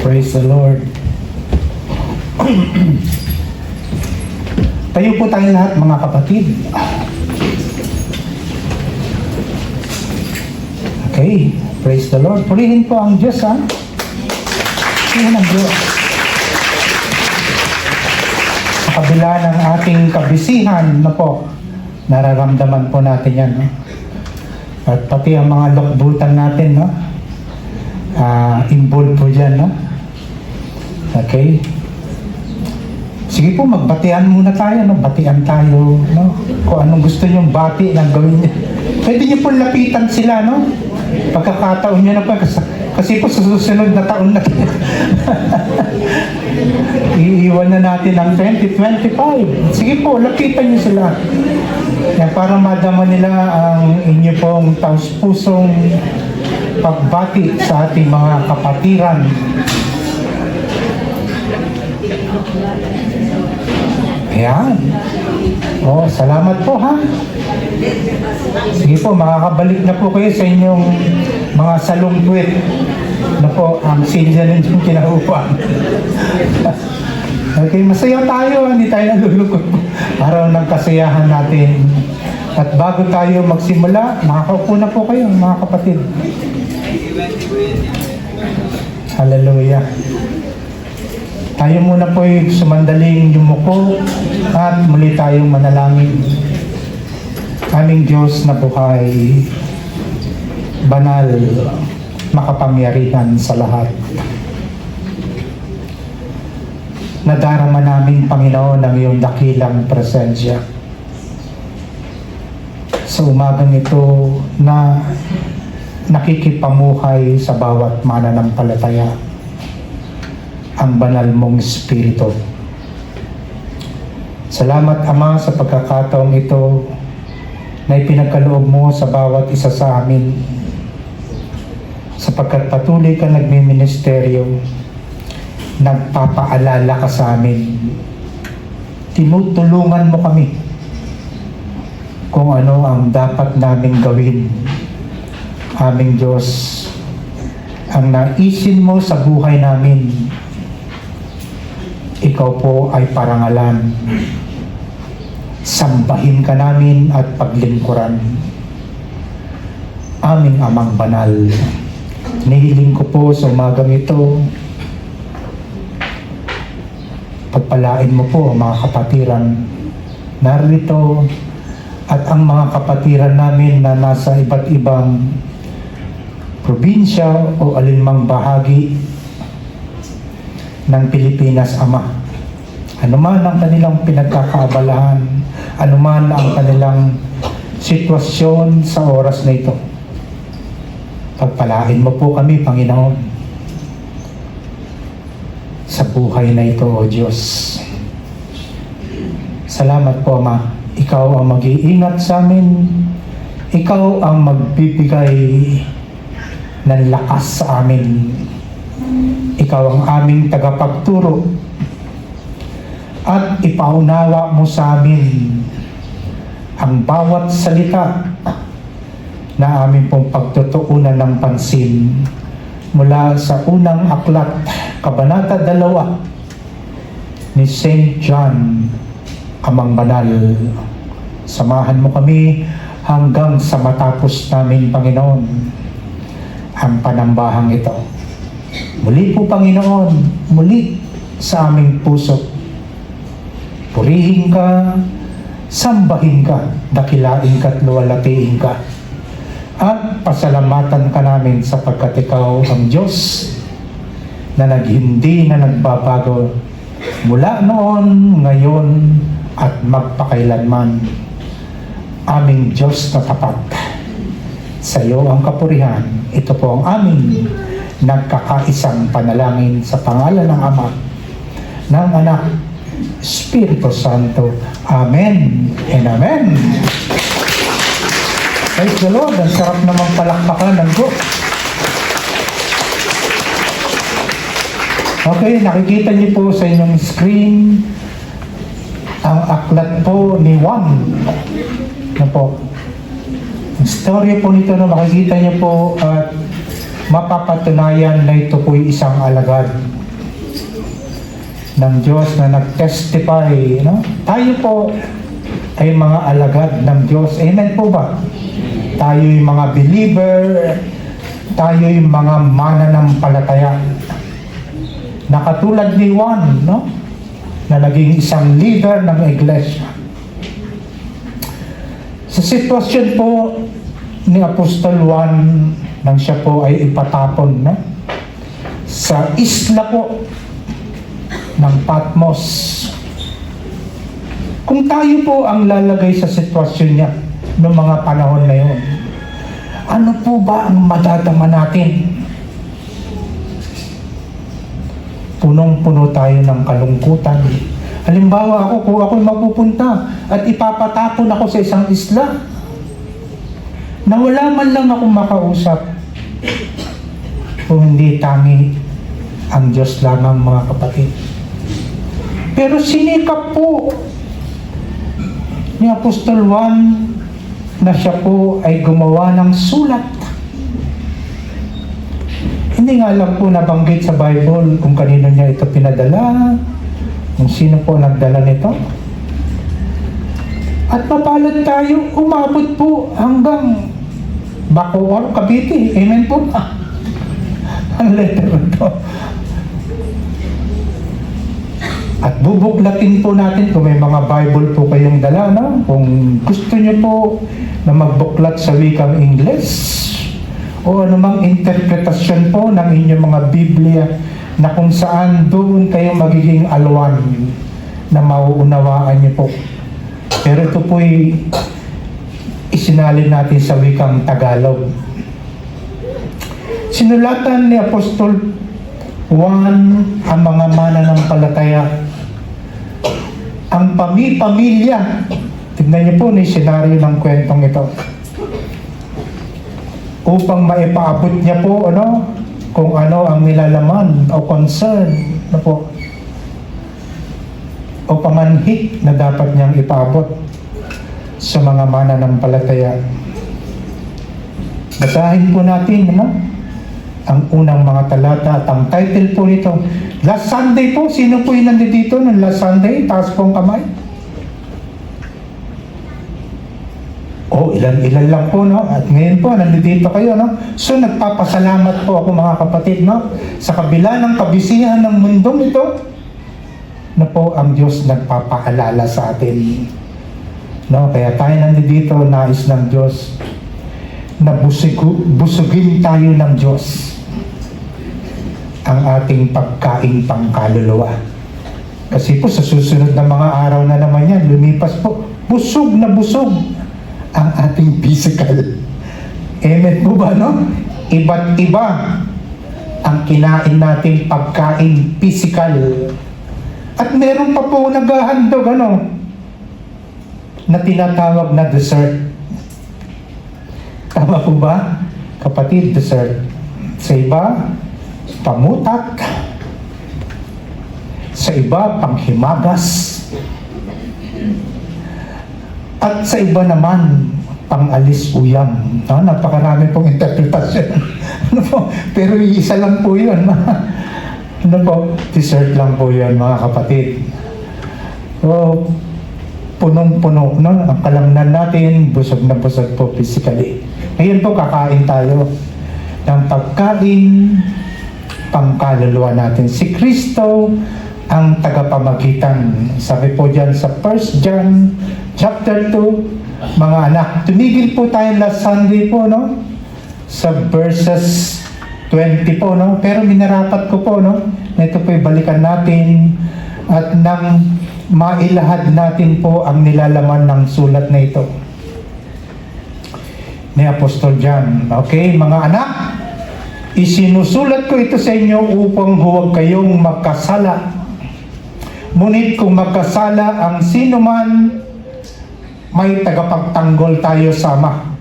Praise the Lord. Tayo po tayo lahat, mga kapatid. Okay, praise the Lord. Purihin po ang Diyos, ha? Purihin ang Diyos. Sa kabila ng ating kabisihan, na po, nararamdaman po natin yan, no? At pati ang mga lukbutan natin, no? Involved po dyan, no? Okay? Sige po, magbatian muna tayo, no? Batian tayo, no? Kung anong gusto nyong bati, nang gawin niyo. Pwede niyo po lapitan sila, no? Pagkakataon niyo na po, kasi po sa susunod na taon na iiwan na natin ang 2025. Sige po, lapitan niyo sila. Yan, para madama nila ang inyo pong taus-pusong pagbati sa ating mga kapatiran. Ayan. Oh, salamat po, ha? Sige po, makakabalik na po kayo sa inyong mga salungkwit na po ang silya ninyong kinaupuan. Okay, masaya tayo, hindi tayo nalulungkot po. Araw ng kasiyahan natin. At bago tayo magsimula, makakaupo na po kayo, mga kapatid. Hallelujah. Tayo muna po sumandaling yumuko at muli tayong manalangin. Aming Diyos na buhay, banal, makapangyarihan sa lahat. Nadarama namin, Panginoon, ang iyong dakilang presensya. Sa umagang ito na nakikipamuhay sa bawat mananampalataya ang banal mong Espiritu. Salamat, Ama, sa pagkakataong ito na ipinagkaloob mo sa bawat isa sa amin, sapagkat patuloy ka nagmiministeryo, nagpapaalala ka sa amin, tinutulungan mo kami kung ano ang dapat naming gawin. Aming Diyos, ang naisin mo sa buhay namin, ikaw po ay parangalan. Sambahin ka namin at paglingkuran. Aming Amang Banal, nihiling ko po sa umagang ito, pagpalain mo po ang mga kapatiran narito at ang mga kapatiran namin na nasa iba't ibang probinsya o alinmang bahagi ng Pilipinas, Ama. Anuman ang kanilang pinagkakaabalahan, anuman ang kanilang sitwasyon sa oras na ito, pagpalain mo po kami, Panginoon, sa buhay na ito, O Diyos. Salamat po, Ama. Ikaw ang mag-iingat sa amin. Ikaw ang magbibigay ng lakas sa amin. Ikaw ang aming tagapagturo at ipaunawa mo sa amin ang bawat salita na aming pong pagtutuunan ng pansin mula sa unang aklat, Kabanata 2 ni St. John, Amang Banal. Samahan mo kami hanggang sa matapos namin, Panginoon, ang panambahang ito. Muli po, Panginoon, muli sa aming puso. Purihin ka, sambahin ka, dakilain ka at luwalhatiin ka. At pasalamatan ka namin sapagkat ikaw ang Diyos na hindi na nagbabago mula noon, ngayon, at magpakailanman. Aming Diyos na tapat. Sa iyo ang kapurihan. Ito po ang aming nagkakaisang panalangin sa pangalan ng Ama, ng Anak, Espiritu Santo. Amen and Amen. Praise the Lord. Ang sarap naman palakpakan ng Diyos. Okay, nakikita niyo po sa inyong screen ang aklat po ni Juan. Na po. Ang storya po nito na makikita niyo po at mapapatunayan na ito po'y isang alagad ng Diyos na nag-testify, no? Tayo po ay mga alagad ng Diyos. Amen po ba? Tayo yung mga believer, tayo yung mga mananampalataya. Na katulad ni Juan, no? Na naging isang leader ng iglesia. Sa sitwasyon po ni Apostol Juan nang siya po ay ipatapon, no? Sa isla po ng Patmos. Kung tayo po ang lalagay sa sitwasyon niya noong mga panahon na yun, ano po ba ang madadama natin? Punong-puno tayo ng kalungkutan. Halimbawa ako, kung ako'y mapupunta at ipapatapon ako sa isang isla, na wala man lang akong makausap, kung hindi tangi ang Diyos lamang, mga kapatid. Pero sinikap po ni Apostol Juan na siya po ay gumawa ng sulat. Hindi nga lang po nabanggit sa Bible kung kanino niya ito pinadala, kung sino po nagdala nito. At mapalad tayo, umabot po hanggang Bacoor, Cavite. Amen po ba? Ang letter ito. At bubuklatin po natin kung may mga Bible po kayong dala, no? Kung gusto niyo po na magbuklat sa wikang Ingles o anumang interpretasyon po ng inyong mga Biblia na kung saan doon kayo magiging alwan na mauunawaan niyo po. Pero ito po'y isinalin natin sa wikang Tagalog. Sinulatan ni Apostol Juan ang mga mananampalataya, ang pamilya. Tignan niyo po ni senaryo ng kwentong ito. Upang maipaabot niya po kung ano ang nilalaman o concern na po o pamanhik na dapat niyang ipaabot sa mga mananampalataya. Basahin po natin ang unang mga talata at ang title po nito. Last Sunday po, sino po yung nandito ng last Sunday? Taas pong kamay. Ilan lang po, no? At ngayon po, nandito kayo, no? So, nagpapasalamat po ako, mga kapatid, no? Sa kabila ng kabisihan ng mundong ito, na po ang Diyos nagpapaalala sa atin. No? Kaya tayo nandito, nais ng Diyos na busugin tayo ng Diyos ang ating pagkain pangkaluluwa. Kasi po sa susunod na mga araw na naman yan, lumipas po, busog na busog ang ating physical. Amen po ba, no? Iba't iba ang kinain nating pagkain physical. At meron pa po naghahandog, na tinatawag na dessert. Tama po ba, kapatid? Dessert. Sa iba, pamutak. Sa iba, panghimagas. At sa iba naman, pangalis uyang. Napakarami pong interpretasyon. Pero isa lang po yun. Dessert lang po yun, mga kapatid. So, punong-puno, ang kalamnan natin, busog na busog po physically. Ngayon po, kakain tayo ng pagkain pangkaluluwa natin. Si Kristo ang tagapamagitan. Sabi po dyan sa 1 John chapter 2, mga anak, tumigil po tayo last Sunday po, sa verses 20 po, pero minarapat ko po, na ito po balikan natin at nang mailahad natin po ang nilalaman ng sulat na ito ni Apostol John. Okay, mga anak, isinusulat ko ito sa inyo upang huwag kayong magkasala. Ngunit kung magkasala ang sino man, may tagapagtanggol tayo sa Ama.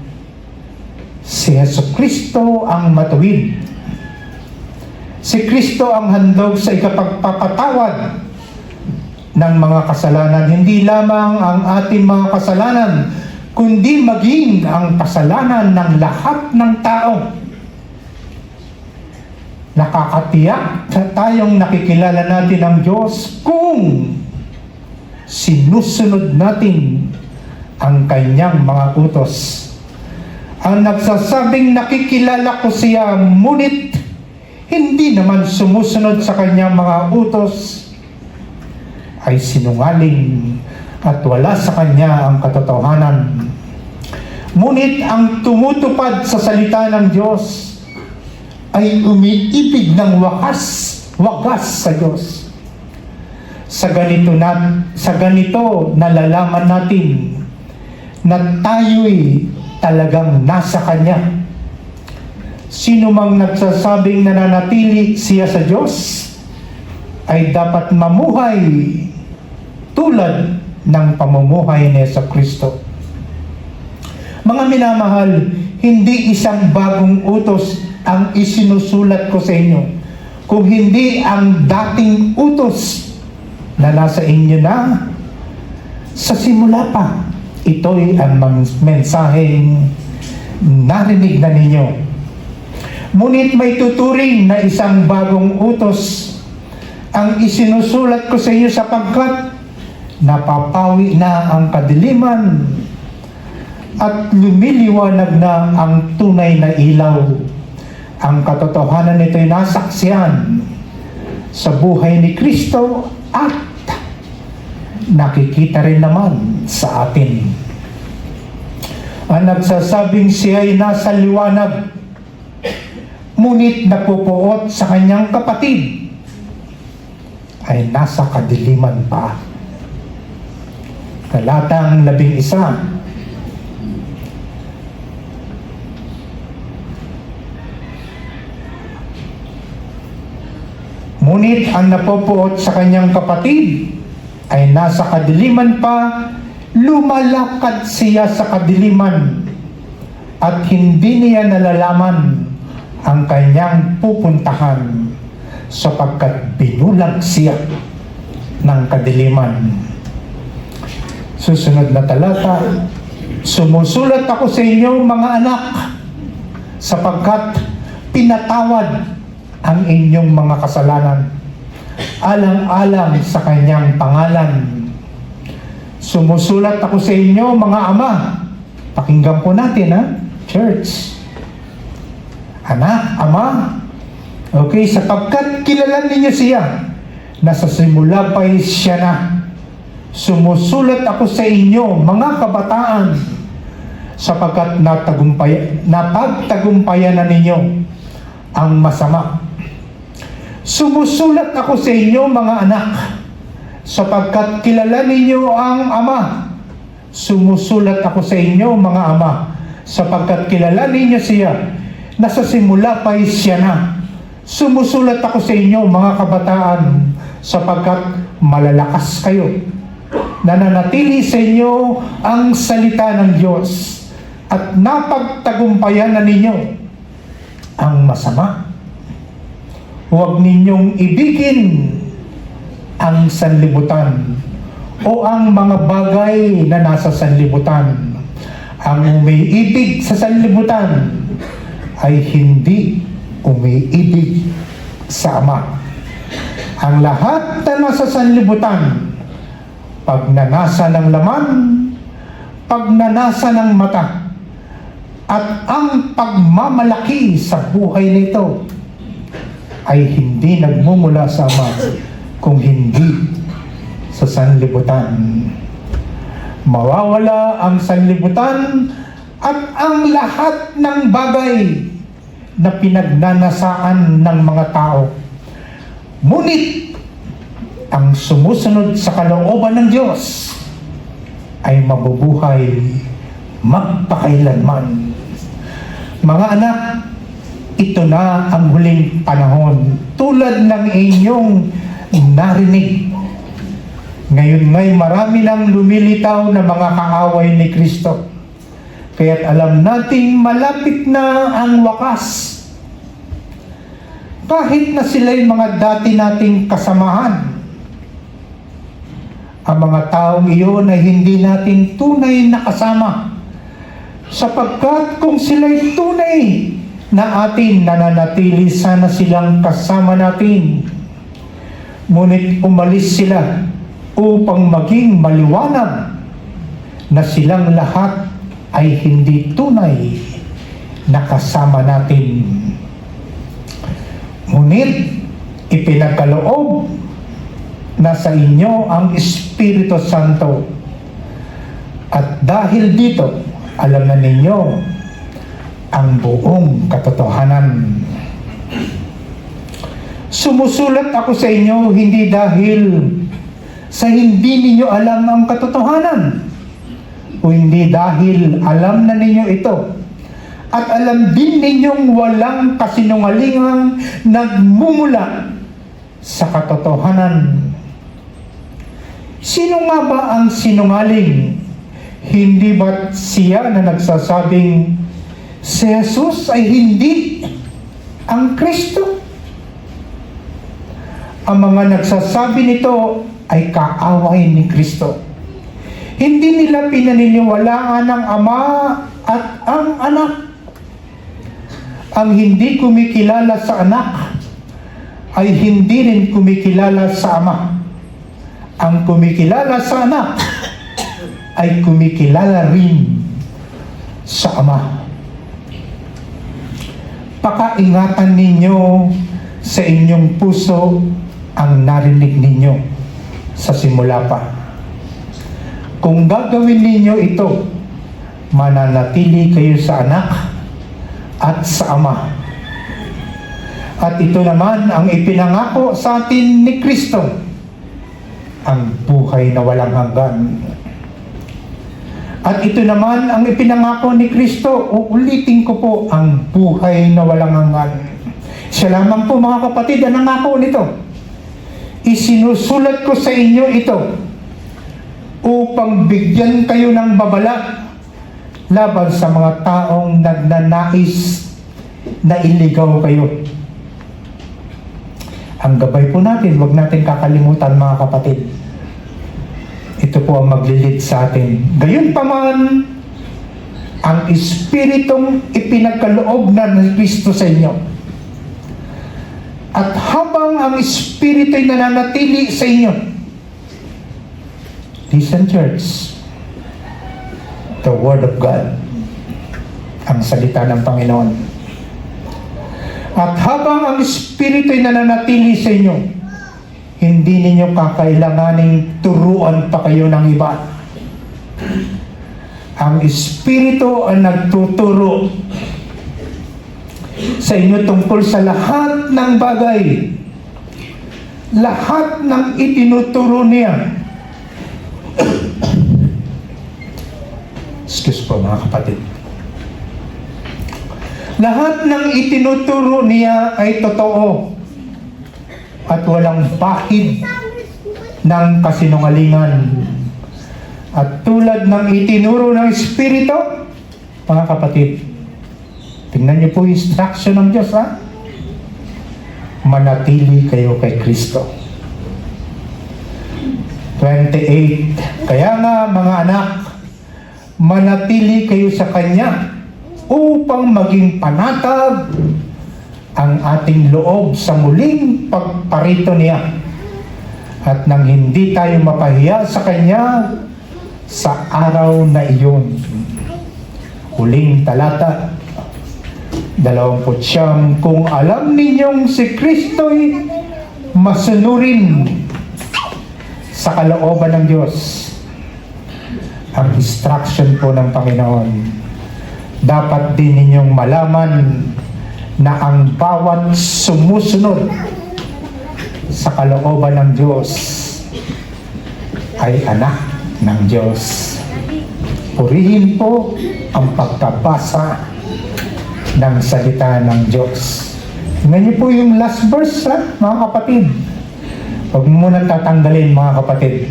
Si Jesucristo ang matuwid. Si Kristo ang handog sa ikapagpapatawad ng mga kasalanan. Hindi lamang ang ating mga kasalanan, kundi maging ang kasalanan ng lahat ng tao. Nakakatiyak tayong nakikilala natin ang Diyos kung sinusunod natin ang kanyang mga utos. Ang nagsasabing nakikilala ko siya, ngunit hindi naman sumusunod sa kanyang mga utos, ay sinungaling at wala sa kanya ang katotohanan. Ngunit ang tumutupad sa salita ng Diyos ay umiibig ng wagas sa Diyos. Sa ganito nalalaman natin na tayo'y talagang nasa Kanya. Sino mang nagsasabing nananatili siya sa Diyos ay dapat mamuhay tulad ng pamumuhay ni Jesucristo. Mga minamahal, hindi isang bagong utos ang isinusulat ko sa inyo, kung hindi ang dating utos na nasa inyo na sa simula pa. Ito'y ang mensaheng narinig na ninyo. Ngunit may tuturing na isang bagong utos ang isinusulat ko sa inyo, sapagkat napapawi na ang kadiliman at lumiliwanag na ang tunay na ilaw. Ang katotohanan nito'y nasaksihan sa buhay ni Kristo at nakikita rin naman sa atin. Ang nagsasabing siya'y nasa liwanag, ngunit napupuot sa kanyang kapatid, ay nasa kadiliman pa. Talatang 11. Ngunit ang napupuot sa kanyang kapatid ay nasa kadiliman pa, lumalakad siya sa kadiliman at hindi niya nalalaman ang kanyang pupuntahan, sapagkat binulag siya ng kadiliman. Susunod na talata, sumusulat ako sa inyo, mga anak, sapagkat pinatawad ang inyong mga kasalanan alang-alang sa kanyang pangalan. Sumusulat ako sa inyo, mga ama. Pakinggan po natin, ha? Church. Anak, ama. Okay, sapagkat kilala ninyo siya, nasa simula pa'y siya na. Sumusulat ako sa inyo, mga kabataan, sapagkat napagtagumpayan na ninyo ang masama. Sumusulat ako sa inyo, mga anak, sapagkat kilala ninyo ang Ama. Sumusulat ako sa inyo, mga ama, sapagkat kilala ninyo siya, na sa simula pa'y siya na. Sumusulat ako sa inyo, mga kabataan, sapagkat malalakas kayo. Nananatili sa inyo ang salita ng Diyos, at napagtagumpayan na ninyo ang masama. Huwag ninyong ibigin ang sanlibutan o ang mga bagay na nasa sanlibutan. Ang umiibig sa sanlibutan ay hindi umiibig sa Ama. Ang lahat na nasa sanlibutan, pagnanasa ng laman, pagnanasa ng mata, at ang pagmamalaki sa buhay nito ay hindi nagmumula sa Ama, kung hindi sa sanlibutan. Mawawala ang sanlibutan at ang lahat ng bagay na pinagnanasaan ng mga tao. Ngunit ang sumusunod sa kalooban ng Diyos ay mabubuhay magpakailanman. Mga anak, ito na ang huling panahon, tulad ng inyong narinig. Ngayon ngay marami nang lumilitaw na mga kaaway ni Kristo. Kaya't alam nating malapit na ang wakas. Kahit na sila'y mga dati nating kasamahan, ang mga taong iyon ay hindi natin tunay na kasama. Sapagkat kung sila'y tunay na atin nananatili sana silang kasama natin. Ngunit umalis sila upang maging maliwanag na silang lahat ay hindi tunay na kasama natin. Ngunit ipinagkaloob na sa inyo ang Espiritu Santo. At dahil dito, alam na ninyo ang buong katotohanan. Sumusulat ako sa inyo hindi dahil sa hindi ninyo alam ang katotohanan, o hindi dahil alam na ninyo ito, at alam din ninyong walang kasinungalingang nagmumula sa katotohanan. Sino nga ba ang sinungaling? Hindi ba't siya na nagsasabing si Jesus ay hindi ang Kristo? Ang mga nagsasabi nito ay kaaway ni Kristo. Hindi nila pinaniniwalaan ang Ama at ang Anak. Ang hindi kumikilala sa Anak ay hindi rin kumikilala sa Ama. Ang kumikilala sa Anak ay kumikilala rin sa Ama. Pakaingatan ninyo sa inyong puso ang narinig ninyo sa simula pa. Kung gagawin ninyo ito, mananatili kayo sa Anak at sa Ama. At ito naman ang ipinangako sa atin ni Kristo, ang buhay na walang hanggan. At ito naman ang ipinangako ni Kristo, uulitin ko po, ang buhay na walang hanggan. Siya lamang po, mga kapatid, ang nangako nito. Isinusulat ko sa inyo ito upang bigyan kayo ng babala laban sa mga taong nagnanais na iligaw kayo. Ang gabay po natin, huwag natin kakalimutan, mga kapatid. Ito po ang maglilid sa atin. Gayunpaman, ang Espiritong ipinagkaloob na ni Kristo sa inyo. At habang ang Espiritu ay nananatili sa inyo, listen, church, the Word of God, ang salita ng Panginoon. At habang ang Espiritu ay nananatili sa inyo, hindi ninyo kakailanganing turuan pa kayo ng iba. Ang Espiritu ang nagtuturo sa inyo tungkol sa lahat ng bagay. Lahat ng itinuturo niya. Excuse po, mga kapatid. Lahat ng itinuturo niya ay totoo at walang bahid ng kasinungalingan. At tulad ng itinuro ng Espiritu, mga kapatid, tingnan niyo po yung instruction ng Diyos, ha? Manatili kayo kay Kristo. 28. Kaya nga, mga anak, manatili kayo sa Kanya upang maging panatag ang ating loob sa muling pagparito niya, at nang hindi tayo mapahiya sa Kanya sa araw na iyon. Huling talata, 29. Kung alam ninyong si Kristo'y masunurin sa kalooban ng Diyos, ang instruction po ng Panginoon, dapat din ninyong malaman na ang bawat sumusunod sa kalooban ng Diyos ay anak ng Diyos. Purihin po ang pagkabasa ng salita ng Diyos. Tingnan niyo po yung last verse, ha, mga kapatid. Huwag mo muna tatanggalin, mga kapatid.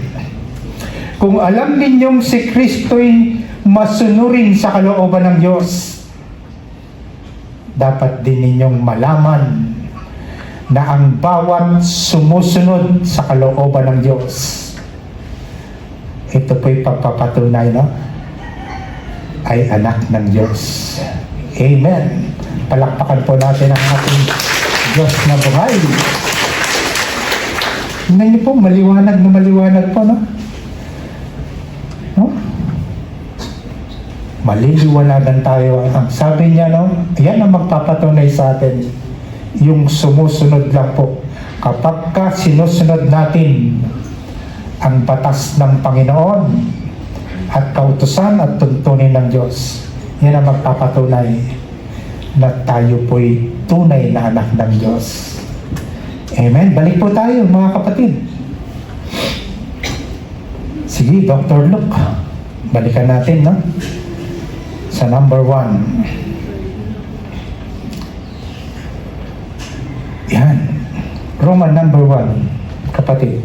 Kung alam ninyong si Kristo'y masunurin sa kalooban ng Diyos, dapat din ninyong malaman na ang bawat sumusunod sa kalooban ng Diyos, ito po'y pagpapatunay, no? Ay anak ng Diyos. Amen. Palakpakan po natin ang ating Diyos na buhay. Tingnan niyo po, maliwanag na maliwanag po, no? No? Maliliwanagan tayo. Ang sabi niya, no? Yan ang magpapatunay sa atin. Yung sumusunod lang po. Kapag ka sinusunod natin ang batas ng Panginoon at kautusan at tuntunin ng Diyos, yan ang magpapatunay na tayo po'y tunay na anak ng Diyos. Amen. Balik po tayo, mga kapatid. Sige, Dr. Luke. Balikan natin, no? Sa number 1. Yan. Roman number 1, kapatid.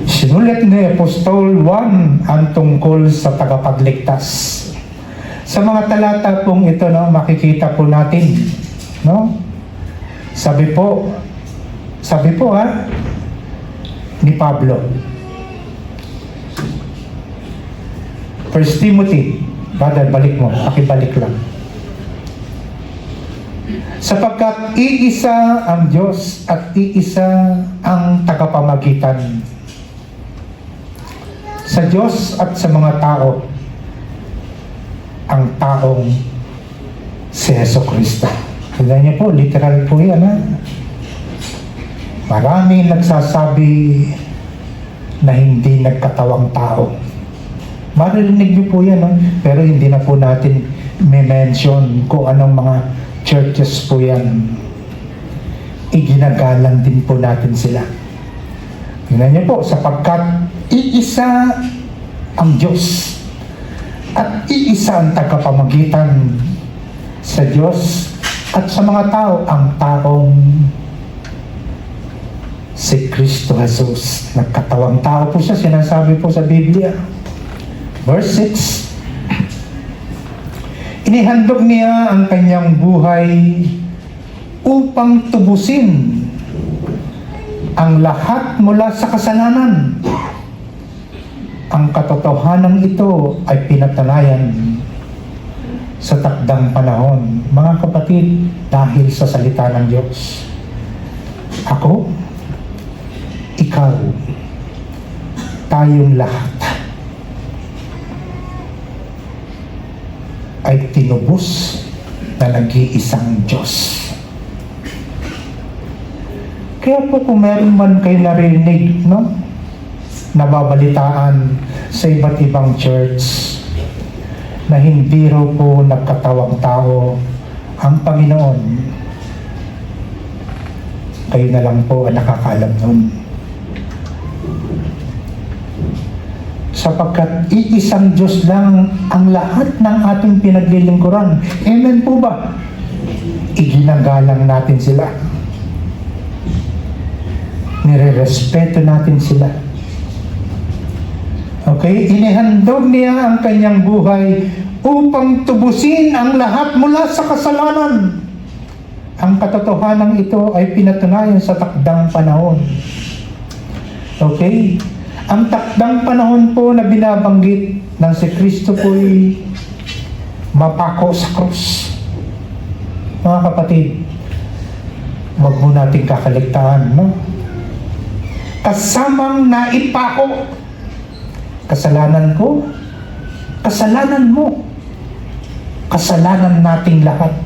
Sinulat ni Apostol 1 ang tungkol sa tagapagligtas. Sa mga talata pong ito, no, makikita po natin, no? Sabi po ni Pablo. 1 Timothy, brother, balik mo, pakibalik lang. Sapagkat iisa ang Diyos at iisa ang tagapamagitan sa Diyos at sa mga tao, ang taong si Jesucristo. Tignan niyo po, literal po yan, ha? Maraming nagsasabi na hindi nagkatawang tao. Maririnig niyo po yan, ha? Pero hindi na po natin mention kung anong mga churches po yan. Iginagalang din po natin sila. Tignan niyo po, sapagkat iisa ang Diyos at iisa ang tagapamagitan sa Diyos at sa mga tao, ang taong si Kristo Jesus. Nagkatawang tao po siya, sinasabi po sa Biblia. Verse 6. Inihandog niya ang kanyang buhay upang tubusin ang lahat mula sa kasalanan. Ang katotohanan ito ay pinatunayan sa takdang panahon. Mga kapatid, dahil sa salita ng Diyos, ako, ikaw, tayong lahat ay tinubos na nag-iisang Diyos. Kaya po kung meron man kayo narinig, no, nababalitaan sa iba't ibang church na hindi raw po nagkatawang tao ang Panginoon, kayo na lang po ang nakakalam nun. Sapagkat iisang Diyos lang ang lahat ng ating pinaglilingkuran. Amen po ba? Iginagalang natin sila. Nire-respeto natin sila. Okay? Inihandog niya ang kanyang buhay upang tubusin ang lahat mula sa kasalanan. Ang katotohanan ito ay pinatunayan sa takdang panahon. Okay? Ang takdang panahon po na binabanggit ng si Kristo po'y mapako sa krus. Mga kapatid, huwag mo natin kakaligtaan, no? Kasamang naipako. Kasalanan ko, kasalanan mo, kasalanan nating lahat.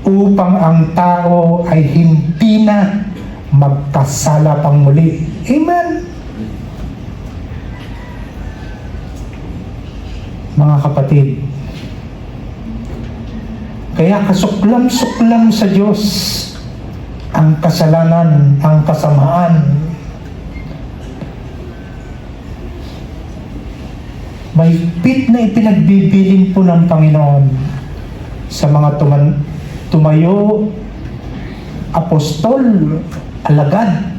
Upang ang tao ay hindi na magkasala pang muli. Amen. Mga kapatid, kaya kasuklam-suklam sa Diyos ang kasalanan, ang kasamaan. May pit na ipinagbibiling po ng Panginoon sa mga tumayo, apostol, alagad,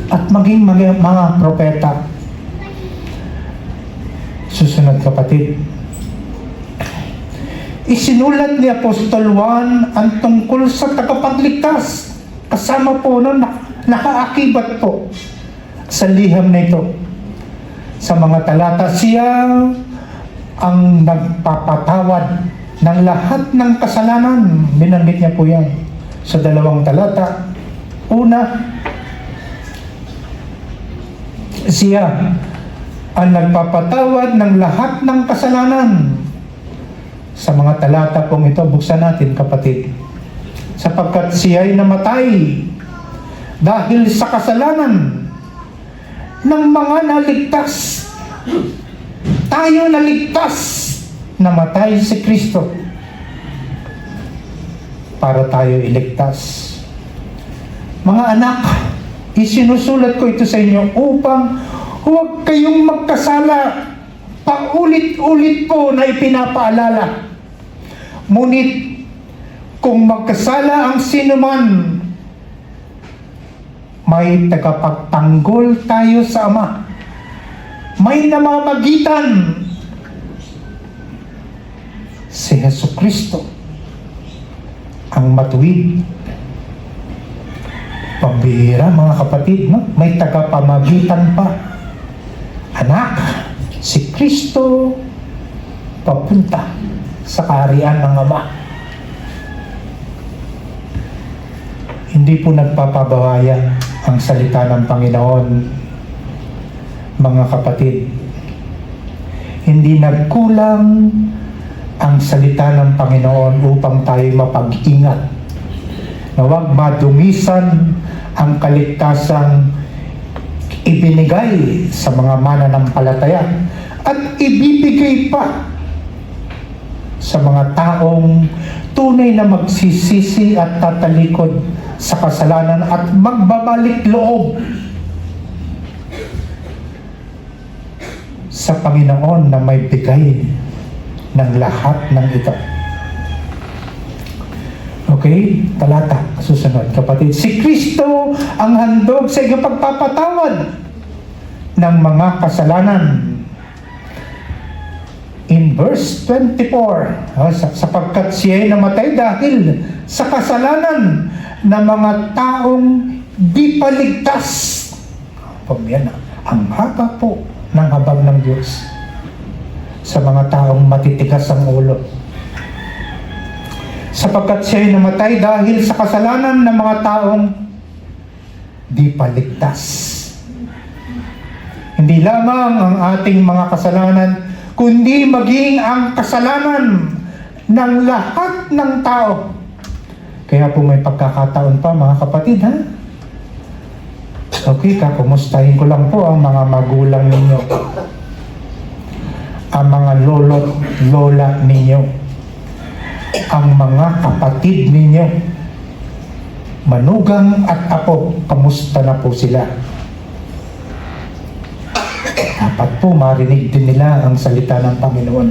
at maging mga propeta. Susunod kapatid. Isinulat ni Apostol Juan ang tungkol sa tagapagligtas. Kasama po nun, nakaakibat po sa liham na ito. Sa mga talata siya ang nagpapatawad ng lahat ng kasalanan. Binanggit niya po yan sa 2 talata. Una, siya ang nagpapatawad ng lahat ng kasalanan. Sa mga talata pong ito, buksan natin kapatid. Sapagkat siya'y namatay dahil sa kasalanan ng mga naligtas. Tayo naligtas, namatay si Kristo para tayo iligtas. Mga anak, isinusulat ko ito sa inyo upang huwag kayong magkasala. Paulit-ulit po na ipinapaalala. Ngunit kung magkasala ang sinuman, may tagapagtanggol tayo sa Ama. May namamagitan, si Jesucristo, ang matuwid. Pambihira mga kapatid, no? May tagapamagitan pa. Anak, si Kristo papunta sa kaharian ng Ama. Hindi po nagpapabawaya ang salita ng Panginoon, mga kapatid. Hindi nagkulang ang salita ng Panginoon upang tayo mapag-ingat na huwag madumisan ang kaligtasang ibinigay sa mga mananampalataya at ibibigay pa sa mga taong tunay na magsisisi at tatalikod sa kasalanan at magbabalik loob sa Panginoon na may bigay ng lahat ng ito. Okay? Talata, susunod kapatid. Si Kristo ang handog sa pagpapatawad ng mga kasalanan. In verse 24, sapagkat siya'y namatay dahil sa kasalanan ng mga taong di paligtas. Yan, ang haba po ng habag ng Diyos sa mga taong matitigas ang ulo. Sapagkat siya'y namatay dahil sa kasalanan ng mga taong di paligtas. Hindi lamang ang ating mga kasalanan, kundi maging ang kasalanan ng lahat ng tao. Kaya po may pagkakataon pa mga kapatid, ha? Okay, kakumustahin ko lang po ang mga magulang ninyo, ang mga lolo't lola ninyo, ang mga kapatid ninyo, manugang at apo, kamusta na po sila? Dapat po marinig din nila ang salita ng Panginoon.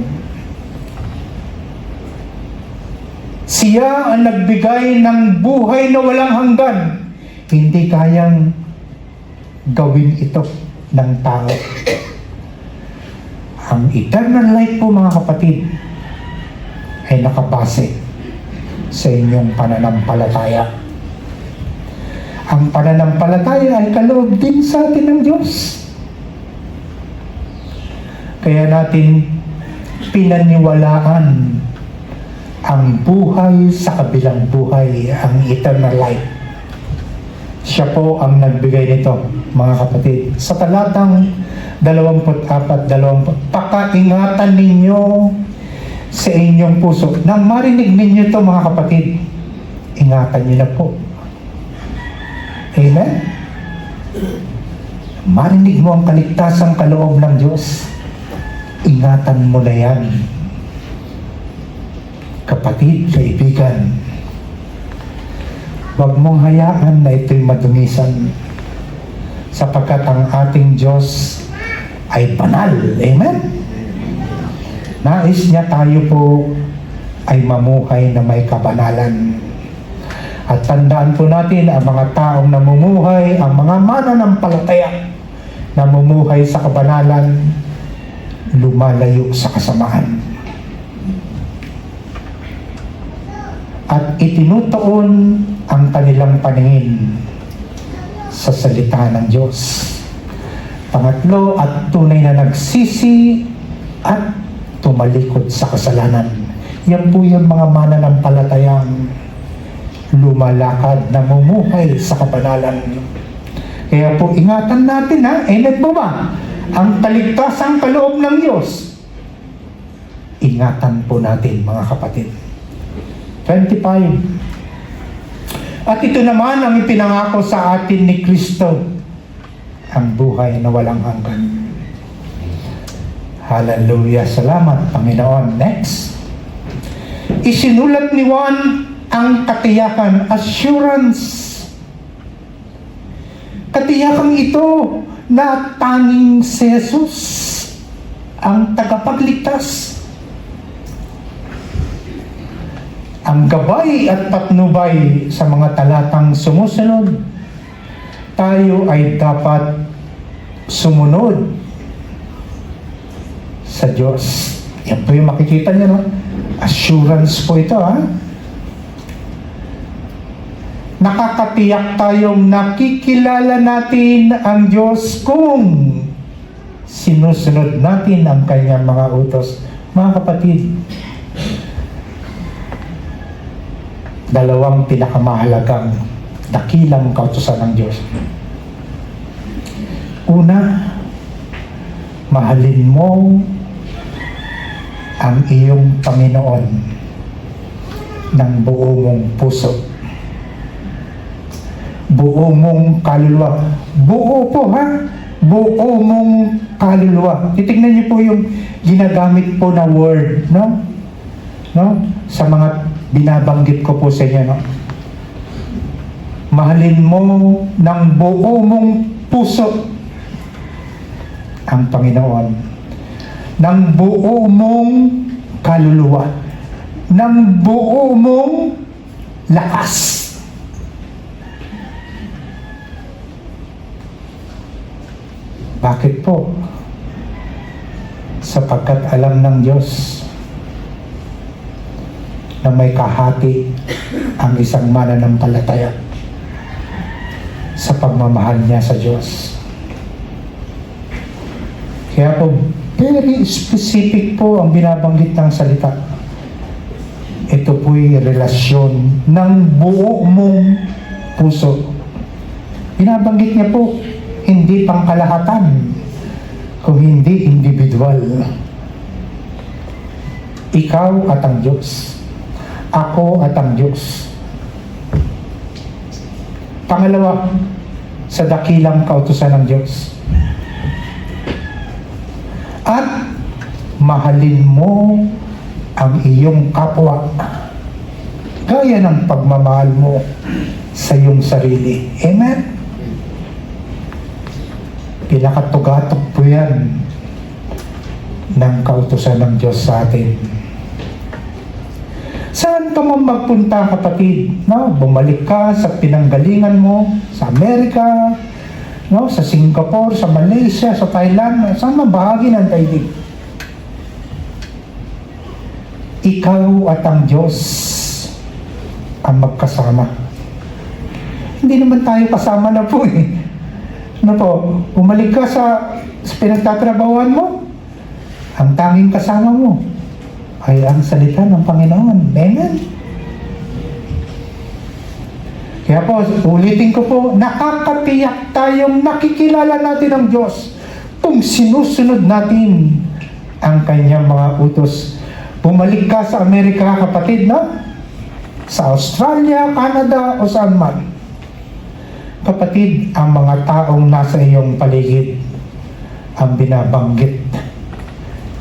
Siya ang nagbigay ng buhay na walang hanggan. Hindi kayang gawin ito ng tao. Ang eternal life po mga kapatid ay nakabase sa inyong pananampalataya. Ang pananampalataya ay kaloob din sa atin ng Diyos. Kaya natin pinaniwalaan ang buhay sa kabilang buhay, ang eternal life. Siya po ang nagbigay nito, mga kapatid. Sa talatang 24, pakaingatan ninyo sa inyong puso. Nang marinig ninyo ito, mga kapatid, ingatan niyo na po. Amen? Marinig mo ang kaligtasang kaloob ng Diyos. Ingatan mo na yan. Kapatid, kaibigan, huwag mong hayaan na ito'y madumisan, sapagkat ang ating Diyos ay banal. Amen? Nais niya tayo po ay mamuhay na may kabanalan. At tandaan po natin, ang mga taong namumuhay, ang mga mananampalataya, namumuhay sa kabanalan, lumalayo sa kasamaan. At itinutuon ang kanilang paningin sa salita ng Diyos. Pangatlo, at tunay na nagsisi at tumalikod sa kasalanan. Yan po yung mga mananampalatayang lumalakad, namumuhay sa kabanalan. Kaya po ingatan natin ha, ened mo ba? Ang kaligtasang kaloob ng Diyos. Ingatan po natin mga kapatid. 25. At ito naman ang ipinangako sa atin ni Kristo, ang buhay na walang hanggan. Hallelujah. Salamat, Panginoon. Next. Isinulat ni Juan ang katiyakan, assurance. Katiyakan ito na tanging si Jesus ang tagapagligtas. Ang gabay at patnubay sa mga talatang sumusunod, tayo ay dapat sumunod sa Diyos. Yan po yung makikita niyo, no? Assurance po ito, ha? Nakakatiyak tayong nakikilala natin ang Diyos kung sinusunod natin ang kanyang mga utos. Mga kapatid, dalawang pinakamahalagang dakilang kautusan ng Diyos. Una, mahalin mo ang iyong Panginoon ng buo mong puso, buo mong kaluluwa. Buo po, ha? Buo mong kaluluwa. Titignan niyo po yung ginagamit po na word, no? No? Sa mga binabanggit ko po sa inyo, no? Mahalin mo ng buo mong puso ang Panginoon, ng buo mong kaluluwa, ng buo mong lakas. Bakit po? Sapagkat alam ng Diyos na may kahati ang isang mananampalataya sa pagmamahal niya sa Diyos. Kaya po, very specific po ang binabanggit ng salita. Ito po'y relasyon ng buo mong puso. Binabanggit niya po, hindi pangkalahatan, kung hindi individual. Ikaw at ang Diyos. Ako at ang Diyos. Pangalawa, sa dakilang kautusan ng Diyos. At mahalin mo ang iyong kapwa gaya ng pagmamahal mo sa iyong sarili. Amen? Pinakatugatok po yan ng kautusan ng Diyos sa atin. Saan ka mo magpunta, kapatid? No? Bumalik ka sa pinanggalingan mo, sa Amerika, no? Sa Singapore, sa Malaysia, sa Thailand, saan mabahagi ng daigdig? Ikaw at ang Diyos ang magkasama. Hindi naman tayo kasama na po eh. Ano po, bumalik ka sa pinagtatrabahuan mo, ang tanging kasama mo ay ang salita ng Panginoon. Amen? Kaya po, ulitin ko po, nakakatiyak tayong nakikilala natin ang Diyos kung sinusunod natin ang kanyang mga utos. Bumalik ka sa Amerika, kapatid, na? Sa Australia, Canada, o saan man. Kapatid, ang mga taong nasa iyong paligid ang binabanggit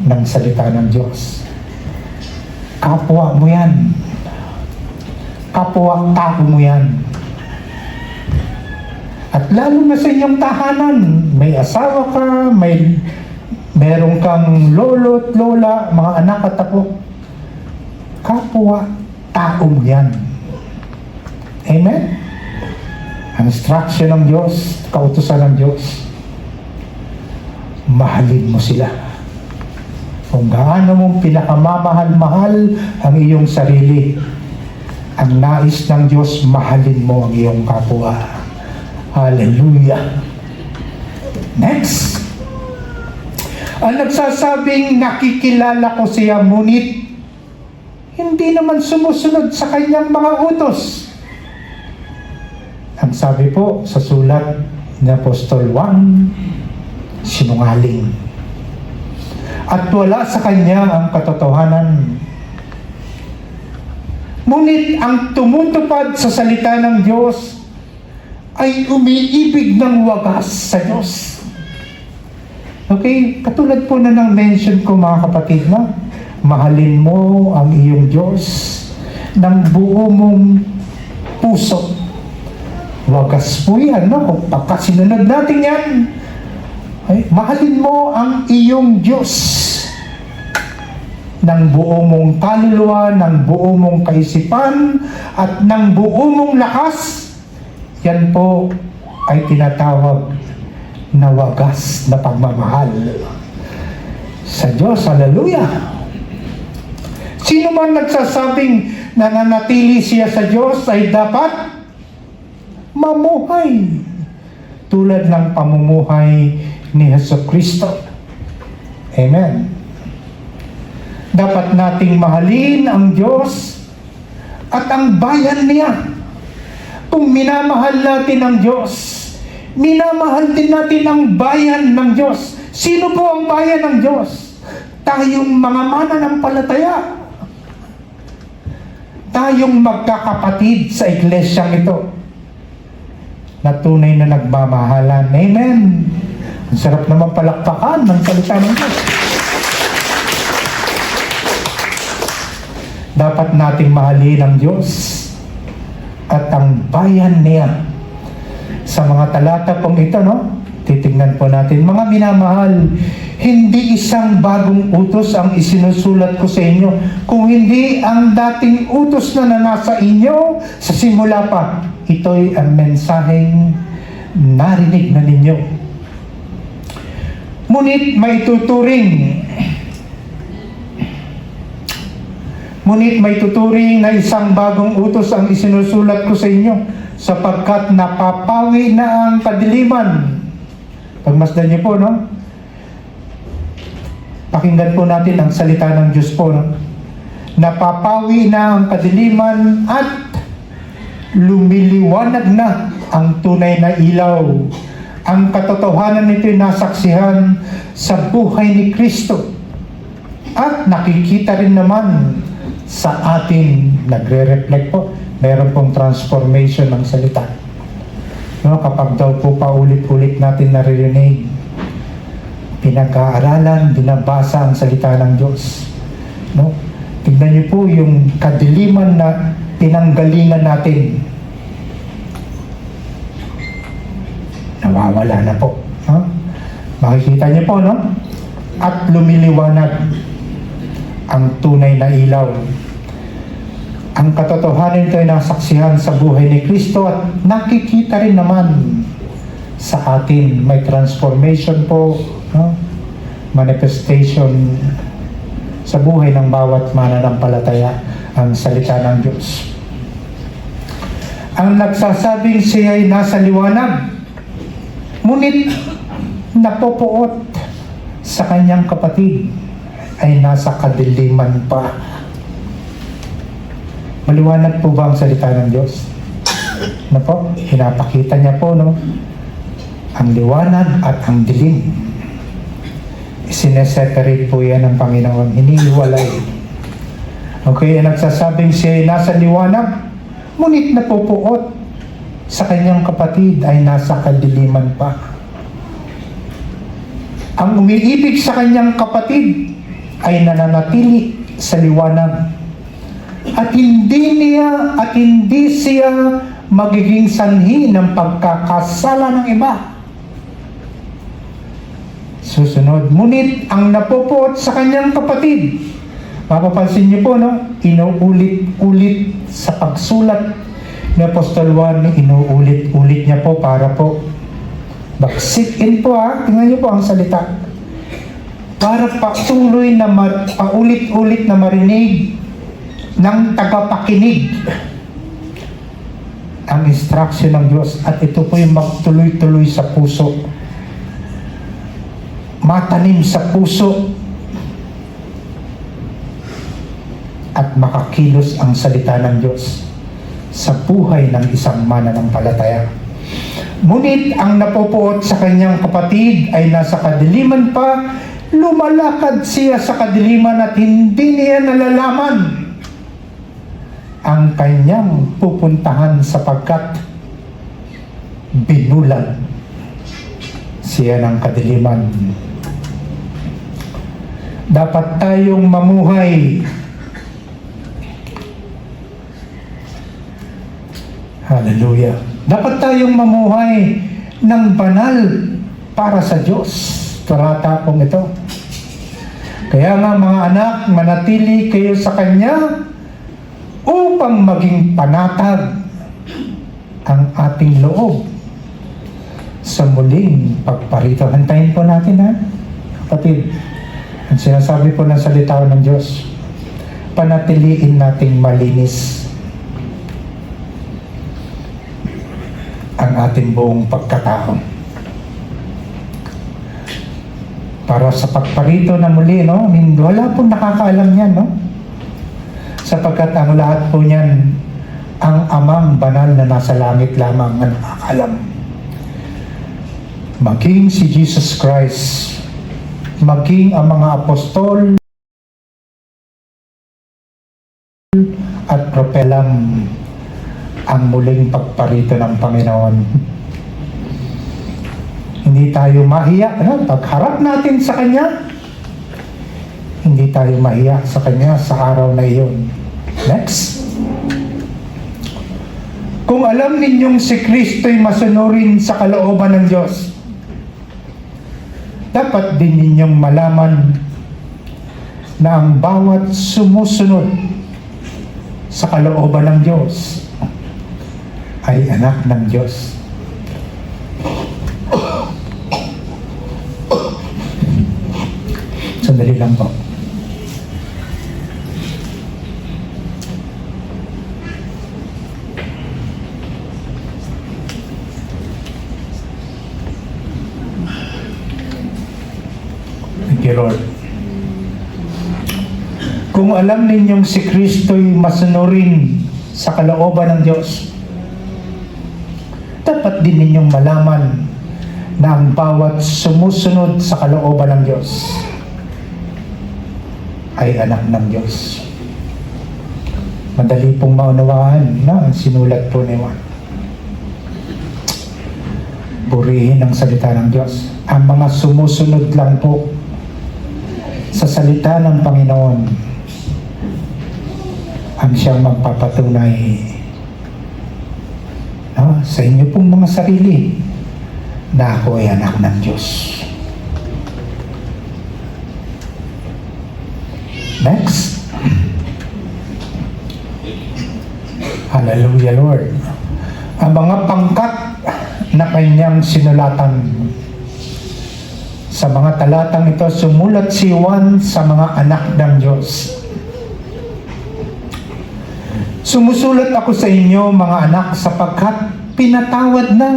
ng salita ng Diyos. Kapwa mo yan. Kapwa-tao mo yan. At lalo na sa inyong tahanan, may asawa ka, meron kang lolo at lola, mga anak at apo. Kapwa-tao mo yan. Amen? Ang instruction ng Diyos, kautusan ng Diyos, mahalin mo sila. Kung gaano mong pinakamamahal-mahal ang iyong sarili, ang nais ng Diyos, mahalin mo ang iyong kapwa. Hallelujah. Next. Ang nagsasabing nakikilala ko siya, ngunit hindi naman sumusunod sa kanyang mga utos. Ang sabi po sa sulat ni Apostol Juan, sinungaling. At wala sa kanya ang katotohanan. Ngunit ang tumutupad sa salita ng Diyos ay umiibig ng wagas sa Diyos. Okay, katulad po na ng mention ko mga kapatid na, mahalin mo ang iyong Diyos ng buo mong puso. Wagas po yan, no? Kung pagkasinunod natin yan, ay, mahalin mo ang iyong Diyos ng buo mong kaluluwa, ng buo mong kaisipan, at ng buo mong lakas. Yan po ay tinatawag na wagas na pagmamahal sa Diyos. Hallelujah! Sino man nagsasabing nananatili siya sa Diyos ay dapat mamuhay tulad ng pamumuhay ni Jesucristo. Amen. Dapat nating mahalin ang Diyos at ang bayan niya. Kung minamahal natin ang Diyos, minamahal din natin ang bayan ng Diyos. Sino po ang bayan ng Diyos? Tayong mga mananampalataya. Tayong magkakapatid sa iglesyang ito na tunay na nagmamahalan. Amen. Ang sarap naman palakpakan ng salita ng Diyos. Dapat nating mahalin ang Diyos at ang bayan niya. Sa mga talata pong ito, no? Titignan po natin. Mga minamahal, hindi isang bagong utos ang isinusulat ko sa inyo, kung hindi ang dating utos na nasa inyo sa simula pa. Ito'y ang mensaheng narinig na ninyo. Ngunit may tuturing na isang bagong utos ang isinusulat ko sa inyo, sapagkat napapawi na ang kadiliman. Pagmasdan niyo po, no? Pakinggan po natin ang salita ng Diyos po, no? Napapawi na ang kadiliman at lumiliwanag na ang tunay na ilaw. Ang katotohanan nito'y nasaksihan sa buhay ni Kristo. At nakikita rin naman sa atin, nagre-reflect po, meron pong transformation ng salita. No, kapag daw po paulit-ulit natin naririnig, pinag-aaralan, binabasa ang salita ng Diyos. No? Tignan niyo po yung kadiliman na pinanggalingan natin. Nawawala na po. No? Makikita niyo po, no? At lumiliwanag ang tunay na ilaw. Ang katotohanan ito ay nasaksihan sa buhay ni Kristo at nakikita rin naman sa atin. May transformation po, no? Manifestation sa buhay ng bawat mananampalataya ang salita ng Diyos. Ang nagsasabing siya ay nasa liwanag, ngunit napopuot sa kanyang kapatid ay nasa kadiliman pa. Maliwanag po ba ang salita ng Diyos? Ano po? Pinapakita niya po, no? Ang liwanag at ang dilim. Sineseparate po yan ng Panginoon. Hinihiwalay. Okay, nagsasabing siya ay nasa liwanag, ngunit napupuot sa kanyang kapatid ay nasa kadiliman pa. Ang umiibig sa kanyang kapatid ay nananatili sa liwanag at hindi siya magiging sanhi ng pagkakasala ng iba. Susunod, ngunit ang napupuot sa kanyang kapatid, mapapansin niyo po, no? Inuulit-ulit sa pagsulat ni Apostol Juan, inuulit-ulit niya po para po baksikin po, ha? Tingnan niyo po ang salita. Para paulit-ulit na marinig ng tagapakinig ang instruction ng Diyos, at ito po yung magtuloy-tuloy sa puso. matanim sa puso at makakilos ang salita ng Diyos sa buhay ng isang mananampalataya. Ngunit ang napupuot sa kanyang kapatid ay nasa kadiliman pa, lumalakad siya sa kadiliman at hindi niya nalalaman ang kanyang pupuntahan sapagkat binulag siya ng kadiliman. Dapat tayong mamuhay. Hallelujah. Dapat tayong mamuhay ng banal para sa Diyos. Talata pong ito. Kaya nga mga anak, manatili kayo sa Kanya upang maging panatag ang ating loob sa muling pagparito. Hantayin po natin, ha, kapatid. Ang sinasabi po ng salita ng Diyos, panatiliin nating malinis ang ating buong pagkatao. Para sa pagparito na muli, no? Wala pong nakakaalam yan, no? Sapagkat ang lahat po niyan, ang amang banal na nasa langit lamang ang nakakaalam. Maging si Jesus Christ, maging ang mga apostol at propelam ang muling pagparito ng Panginoon. Hindi tayo mahiya. Pagharap natin sa Kanya, hindi tayo mahiya sa Kanya sa araw na iyon. Next. Kung alam ninyong si Kristo'y masunurin sa kalooban ng Diyos, dapat din ninyong malaman na ang bawat sumusunod sa kalooban ng Diyos ay anak ng Diyos. Sandali lang po. Thank you, Lord. Kung alam ninyong si Kristo'y masunurin sa kalooban ng Diyos, dapat din ninyong malaman na ang bawat sumusunod sa kalooban ng Diyos ay anak ng Diyos. Madali pong maunawaan na ang sinulat po ni Juan. Purihin ang salita ng Diyos. Ang mga sumusunod lang po sa salita ng Panginoon ang siyang magpapatunay sa inyo pong mga sarili na ako ay anak ng Diyos. Next. Hallelujah, Lord. Ang mga pangkat na kanyang sinulatan. Sa mga talatang ito, sumulat si Juan sa mga anak ng Diyos. Sumusulat ako sa inyo, mga anak, sapagkat pinatawad na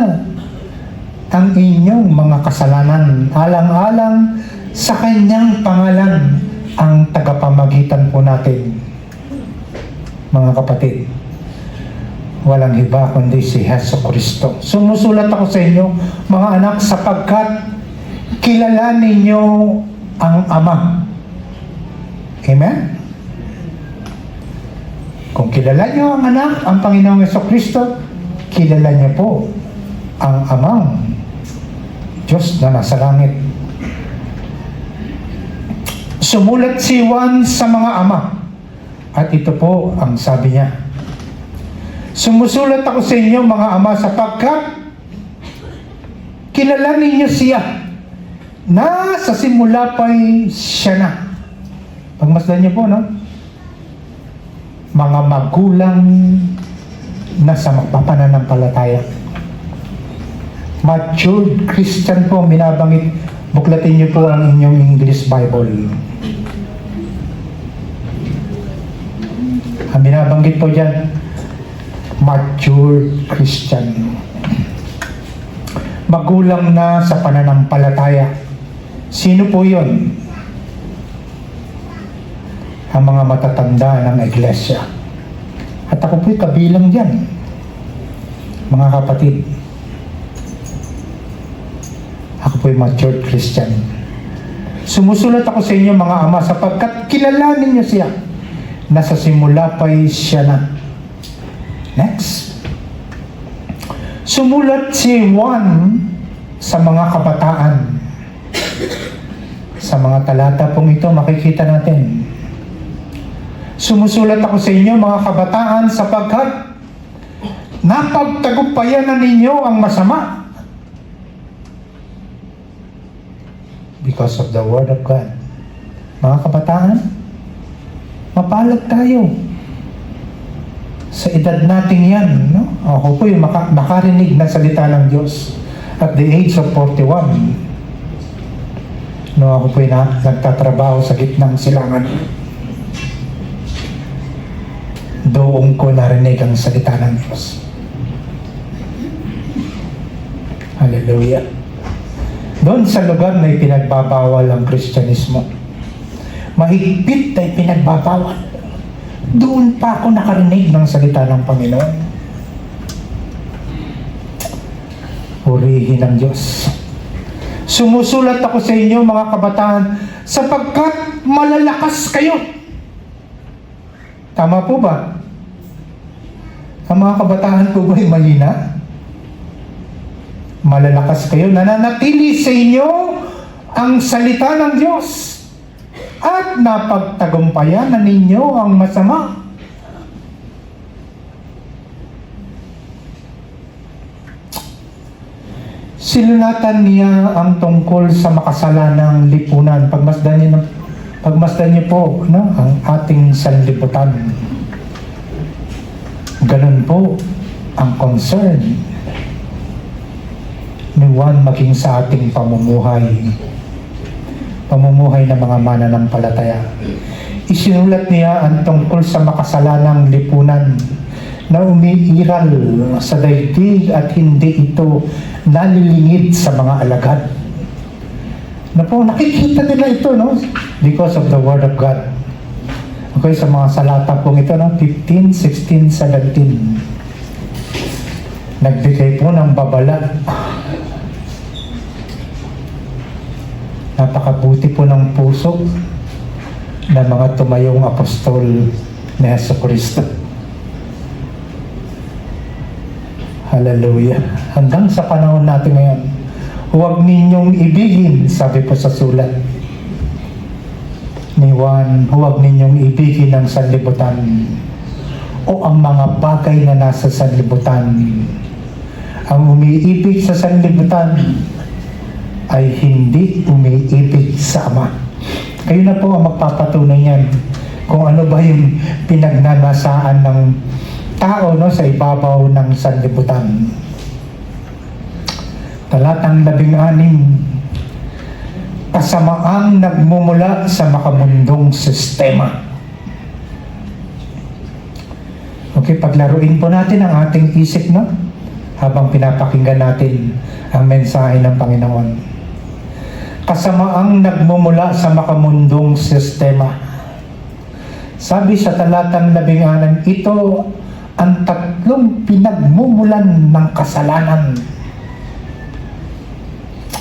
ang inyong mga kasalanan, alang-alang sa kanyang pangalan, ang tagapamagitan po natin. Mga kapatid, walang iba kundi si Hesus Kristo. Sumusulat ako sa inyo, mga anak, sapagkat kilala ninyo ang Ama. Amen? Kung kilala niyo ang anak, ang Panginoong Hesus Kristo, kilala niyo po ang Amang Diyos na nasa langit. Sumulat si Juan sa mga ama. At ito po ang sabi niya. Sumusulat ako sa inyo, mga ama, sapagkat kilala ninyo siya na sa simula pa'y siya na. Pagmasdan niyo po, no? Mga magulang na sa magpapananampalataya. Matured Christian po binabanggit. Buklatin niyo po ang inyong English Bible. Ang binabanggit po dyan, matured Christian. Magulang na sa pananampalataya. Sino po yun? Ang mga matatanda ng iglesia. At ako po'y kabilang dyan, mga kapatid. Ako po'y matured Christian. Sumusulat ako sa inyo, mga ama, sapagkat kilalanin niyo siya na sa simula pa'y siya na. Next. Sumulat si Juan sa mga kabataan. Sa mga talata pong ito, makikita natin. Sumusulat ako sa inyo, mga kabataan, sapagkat napagtagumpayan na ninyo ang masama. Because of the Word of God. Mga kabataan, mapalad tayo. Sa edad natin yan, no? Ako po yung makarinig ng salita ng Diyos at the age of 41. No, ako po yung nagtatrabaho sa gitnang silangan. Doon ko narinig ang salita ng Diyos. Hallelujah. Doon sa lugar na ipinagbabawal ang Kristyanismo, mahigpit na ipinagbabawal, doon pa ako nakarinig ng salita ng Panginoon. Purihin ang Diyos. Sumusulat ako sa inyo, mga kabataan, sapagkat malalakas kayo. Tama po ba? Ang mga kabataan po ba ay mali na? Malalakas kayo, nananatili sa inyo ang salita ng Diyos at napagtagumpayan na ninyo ang masama. Sinulatan niya ang tungkol sa makasalanang lipunan. Pagmasdan niyo po, no, ang ating sanlibutan. Ganun po ang concern ni Juan maging sa ating pamumuhay ng mga mananampalataya. Isinulat niya ang tungkol sa makasalanang lipunan na umiiral sa daigdig at hindi ito nalilingid sa mga alagad. Na po, nakikita nila ito, no? Because of the Word of God. Okay, sa mga salata pong ito, no? 15, 16, 17. Nagbigay po ng babala. Napakabuti po ng puso ng mga tumayong apostol ni Jesucristo. Hallelujah. Hanggang sa panahon natin ngayon, huwag ninyong ibigin, sabi po sa sulat ni Juan, huwag ninyong ibigin ang sanlibutan o ang mga bagay na nasa sanlibutan. Ang umiibig sa sanlibutan ay hindi umiibig sa Ama. Kayo na po ang magpapatunay yan kung ano ba yung pinagnanasaan ng tao, no, sa ibabaw ng sanlibutan. Talatang 16, kasamaang nagmumula sa makamundong sistema. Okay, paglaruin po natin ang ating isip, no? Habang pinapakinggan natin ang mensahe ng Panginoon. Kasamaang nagmumula sa makamundong sistema. Sabi sa talatang 16, ito ang tatlong pinagmumulan ng kasalanan.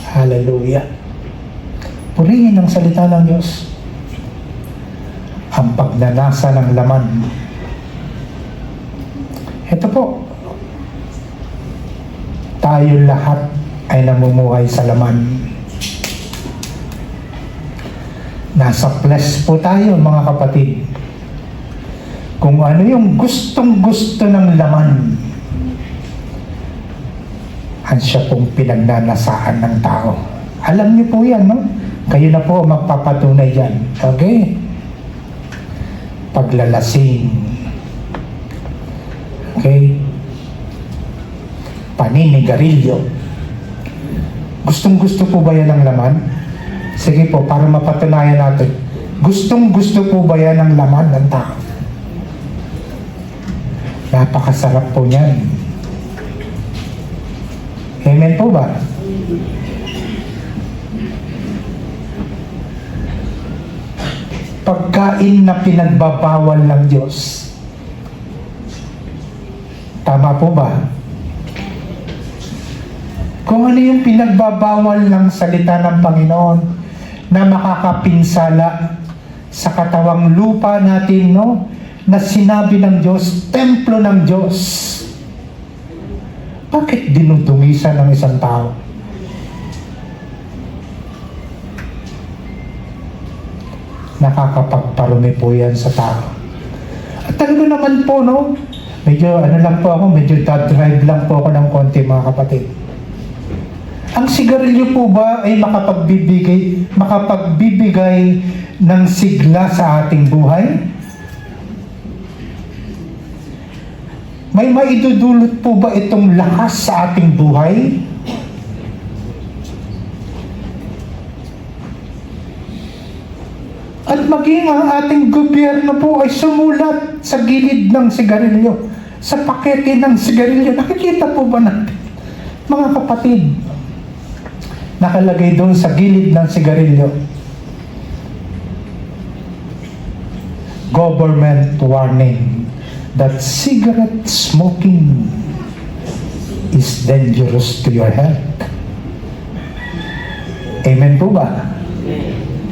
Hallelujah. Purihin ang salita ng Diyos. Ang pagnanasa ng laman. Ito po, tayo lahat ay namumuhay sa laman. Nasa flesh po tayo, mga kapatid. Kung ano yung gustong-gusto ng laman, ang siya pong pinagnanasaan ng tao. Alam niyo po yan, no? Kayo na po magpapatunay yan. Okay? Paglalasing. Okay? Paninigarilyo. Gustong-gusto po ba yan ng laman? Sige po, para mapatunayan natin. Gustong-gusto po ba yan ng laman ng tao? Napakasarap po niyan. Amen po ba? pagkain na pinagbabawal ng Diyos. Tama po ba? Kung ano yung pinagbabawal ng salita ng Panginoon na makakapinsala sa katawang lupa natin, no? Na sinabi ng Diyos, templo ng Diyos. Bakit dinudungisan ng isang tao? Nakakapagparumi po yan sa tao. At talaga naman po, no? Medyo, lang po ako, medyo drive lang po ako ng konti, mga kapatid. Ang sigarilyo po ba ay makapagbibigay ng sigla sa ating buhay? May maidudulot po ba itong lakas sa ating buhay? At maging ang ating gobyerno po ay sumulat sa gilid ng sigarilyo, sa pakete ng sigarilyo. Nakikita po ba natin, mga kapatid? Nakalagay doon sa gilid ng sigarilyo, government warning that cigarette smoking is dangerous to your health. Amen po ba?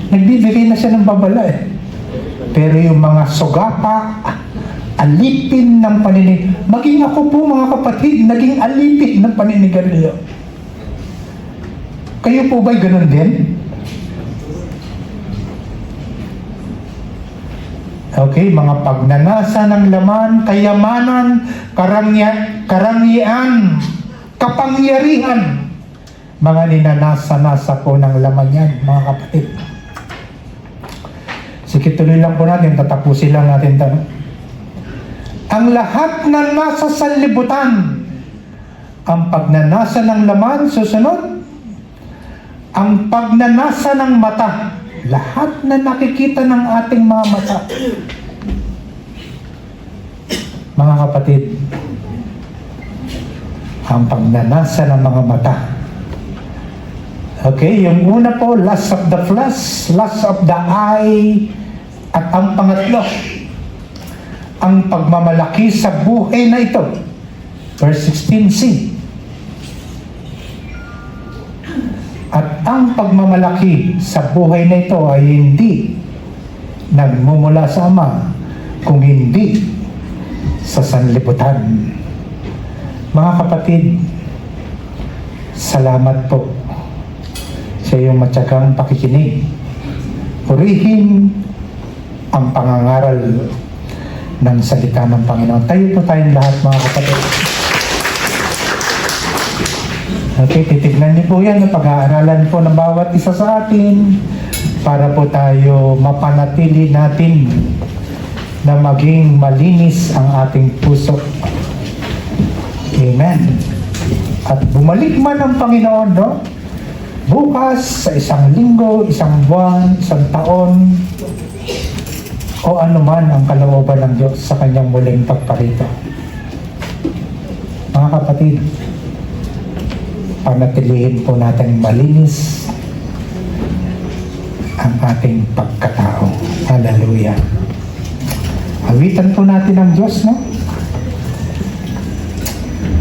Nagbibigay na siya ng babala eh. Pero yung mga sugapa, alipin ng paninig, maging ako po mga kapatid, naging alipin ng paninigarilyo. Kayo po ba'y ganun din? Okay, mga pagnanasa ng laman, kayamanan, karangyaan, kapangyarihan. Mga ninanasa-nasa po ng laman yan, mga kapatid. Sige, tuloy lang po natin, tatapusin lang natin ito. Ang lahat na nasa sanlibutan, ang pagnanasa ng laman, susunod, ang pagnanasa ng mata, lahat na nakikita ng ating mga mata. Mga kapatid, ang pagnanasa ng mga mata. Okay, yung una po, lust of the flesh, lust of the eye, at ang pangatlo, ang pagmamalaki sa buhay na ito. Verse 16c. At ang pagmamalaki sa buhay na ito ay hindi nagmumula sa Ama, kung hindi sa sanlibutan. Mga kapatid, salamat po sa iyong matyagang pakikinig. Purihin ang pangangaral ng salita ng Panginoon. Tayo po tayong lahat, mga kapatid. Okay, titignan niyo po yan, pag-aaralan po ng bawat isa sa atin para po tayo mapanatili natin na maging malinis ang ating puso. Amen. At bumalik man ang Panginoon, no? Bukas, sa isang linggo, isang buwan, isang taon, o anuman ang kalooban ng Diyos sa kanyang muling pagparito. Mga kapatid, panatilihin po natin malinis ang ating pagkatao. Hallelujah. Awitan po natin ang Diyos, no?